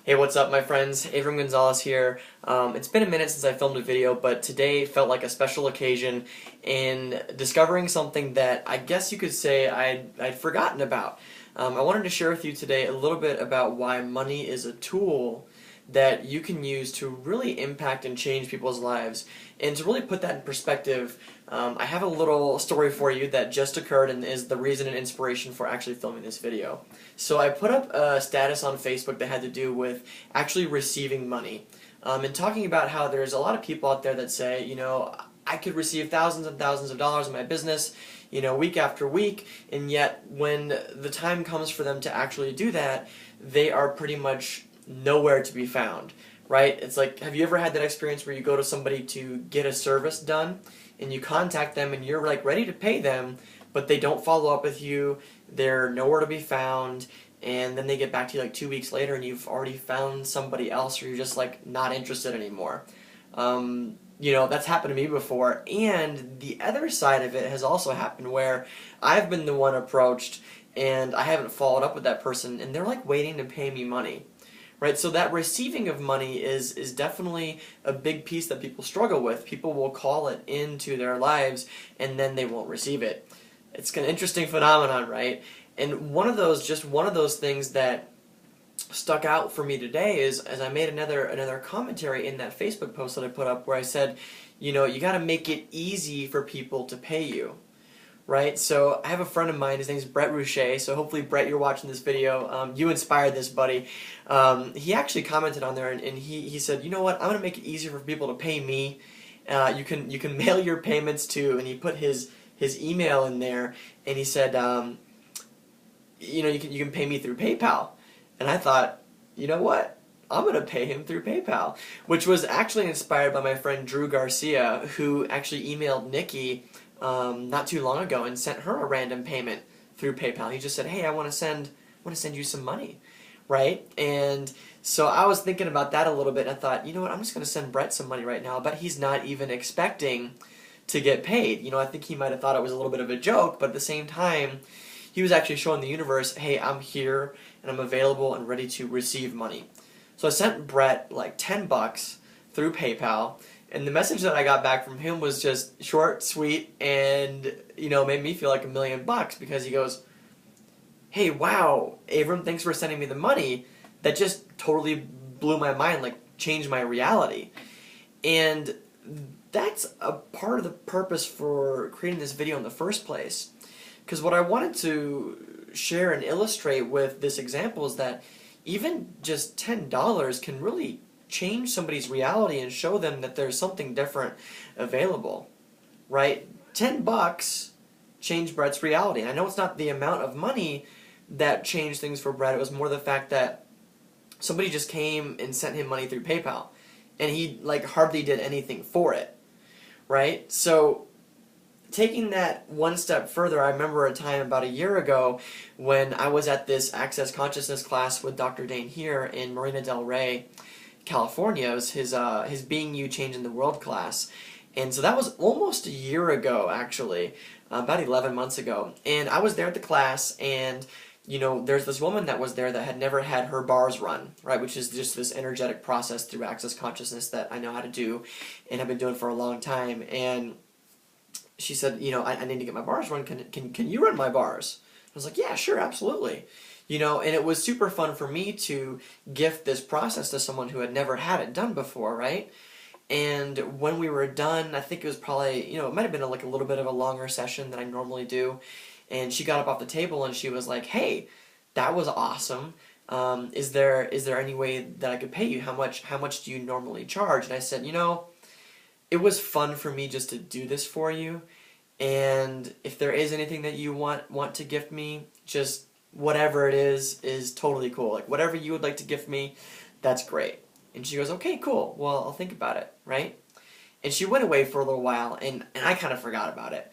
Hey, what's up, my friends? Abram Gonzalez here. It's been a minute since I filmed a video, but today felt like a special occasion in discovering something that I guess you could say I'd forgotten about. I wanted to share with you today a little bit about why money is a tool that you can use to really impact and change people's lives. And to really put that in perspective, I have a little story for you that just occurred and is the reason and inspiration for actually filming this video. So I put up a status on Facebook that had to do with actually receiving money. And talking about how there's a lot of people out there that say, I could receive thousands and thousands of dollars in my business, week after week, and yet when the time comes for them to actually do that, they are pretty much nowhere to be found, right? It's like, have you ever had that experience where you go to somebody to get a service done and you contact them and you're like ready to pay them, but they don't follow up with you, they're nowhere to be found, and then they get back to you like 2 weeks later and you've already found somebody else, or you're just like not interested anymore. That's happened to me before, and the other side of it has also happened where I've been the one approached and I haven't followed up with that person and they're like waiting to pay me money. Right, so that receiving of money is definitely a big piece that people struggle with. People will call it into their lives and then they won't receive it. It's an interesting phenomenon, right? And one of those things that stuck out for me today is as I made another commentary in that Facebook post that I put up where I said, you got to make it easy for people to pay you. Right, so I have a friend of mine, his name's Brett Rouchet, so hopefully Brett, you're watching this video, you inspired this buddy. He actually commented on there and he said, you know what, I'm going to make it easier for people to pay me. You can mail your payments to, and he put his email in there, and he said, you can pay me through PayPal. And I thought, you know what, I'm going to pay him through PayPal, which was actually inspired by my friend Drew Garcia, who actually emailed Nikki not too long ago and sent her a random payment through PayPal. He just said, "Hey, I want to send you some money," right? And so I was thinking about that a little bit. And I thought, you know what? I'm just going to send Brett some money right now. But he's not even expecting to get paid. I think he might have thought it was a little bit of a joke, but at the same time, he was actually showing the universe, "Hey, I'm here and I'm available and ready to receive money." So I sent Brett like $10 through PayPal. And the message that I got back from him was just short, sweet, and made me feel like $1,000,000 because he goes, "Hey, wow, Abram, thanks for sending me the money. That just totally blew my mind, like changed my reality." And that's a part of the purpose for creating this video in the first place. Because what I wanted to share and illustrate with this example is that even just $10 can really change somebody's reality and show them that there's something different available, right? $10 changed Brett's reality. And I know it's not the amount of money that changed things for Brett. It was more the fact that somebody just came and sent him money through PayPal, and he like hardly did anything for it, right? So taking that one step further, I remember a time about a year ago when I was at this Access Consciousness class with Dr. Dane here in Marina del Rey, California. It was his Being You Changing the World class. And so that was almost a year ago, actually, about 11 months ago. And I was there at the class, and there's this woman that was there that had never had her bars run, right, which is just this energetic process through Access Consciousness that I know how to do and have been doing for a long time. And she said, I need to get my bars run. Can you run my bars? I was like, yeah, sure, absolutely. And it was super fun for me to gift this process to someone who had never had it done before, right? And when we were done, I think it was probably, it might have been like a little bit of a longer session than I normally do. And she got up off the table and she was like, "Hey, that was awesome. Is there any way that I could pay you? How much do you normally charge?" And I said, it was fun for me just to do this for you. And if there is anything that you want to gift me, just whatever it is totally cool. Like whatever you would like to gift me, that's great. And she goes, "Okay, cool. Well, I'll think about it," right? And she went away for a little while, and I kind of forgot about it.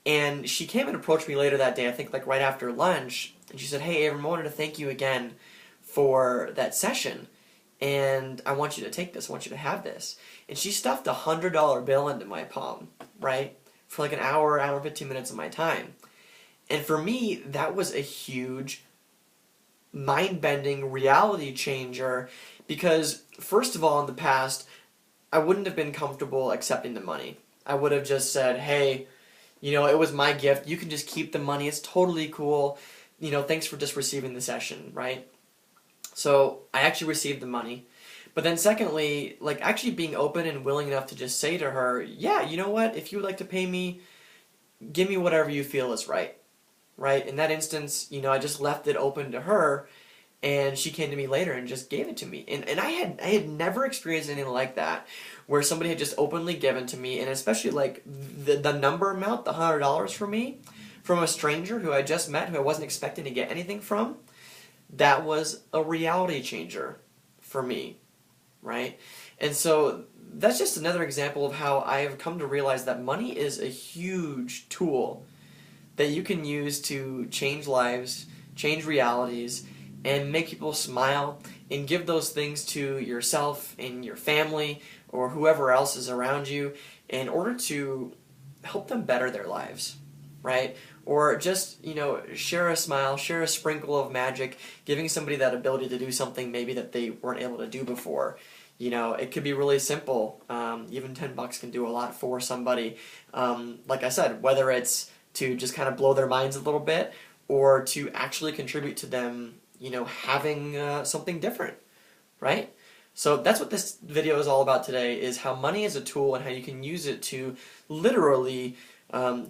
And she came and approached me later that day, I think like right after lunch, and she said, "Hey, Abram, I wanted to thank you again for that session, and I want you to take this, I want you to have this." And she stuffed a $100 bill into my palm, right? For like an hour and 15 minutes of my time. And for me, that was a huge mind-bending reality changer because, first of all, in the past, I wouldn't have been comfortable accepting the money. I would have just said, hey, it was my gift. You can just keep the money. It's totally cool. Thanks for just receiving the session, right? So I actually received the money. But then secondly, like actually being open and willing enough to just say to her, yeah, you know what? If you would like to pay me, give me whatever you feel is right. Right? In that instance, I just left it open to her, and she came to me later and just gave it to me. And I had never experienced anything like that, where somebody had just openly given to me, and especially like the number amount, the $100 for me, from a stranger who I just met, who I wasn't expecting to get anything from. That was a reality changer for me, right? And so that's just another example of how I have come to realize that money is a huge tool that you can use to change lives, change realities, and make people smile, and give those things to yourself and your family or whoever else is around you in order to help them better their lives, right? Or just, share a smile, share a sprinkle of magic, giving somebody that ability to do something maybe that they weren't able to do before. It could be really simple. Even $10 can do a lot for somebody. Like I said, whether it's to just kind of blow their minds a little bit, or to actually contribute to them, having something different, right? So that's what this video is all about today, is how money is a tool and how you can use it to literally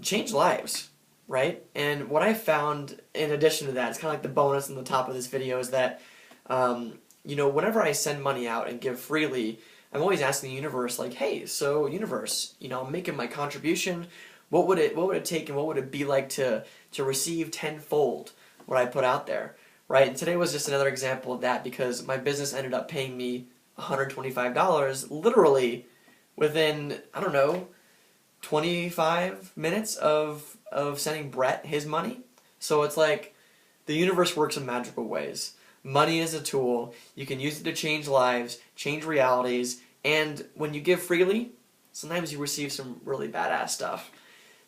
change lives, right? And what I found in addition to that, it's kind of like the bonus on the top of this video, is that, whenever I send money out and give freely, I'm always asking the universe, like, hey, so universe, I'm making my contribution. What would it take, and what would it be like to receive tenfold what I put out there, right? And today was just another example of that, because my business ended up paying me $125 literally within, I don't know, 25 minutes of sending Brett his money. So it's like the universe works in magical ways. Money is a tool. You can use it to change lives, change realities, and when you give freely, sometimes you receive some really badass stuff.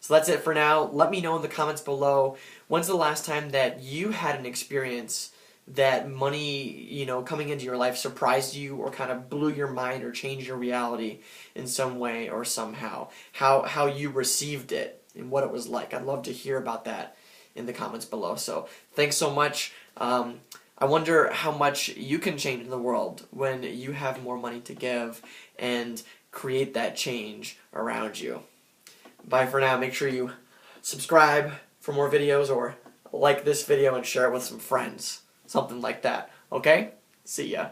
So that's it for now. Let me know in the comments below, when's the last time that you had an experience that money, coming into your life surprised you, or kind of blew your mind, or changed your reality in some way or somehow. How you received it and what it was like. I'd love to hear about that in the comments below. So thanks so much. I wonder how much you can change in the world when you have more money to give and create that change around you. Bye for now. Make sure you subscribe for more videos, or like this video and share it with some friends. Something like that. Okay? See ya.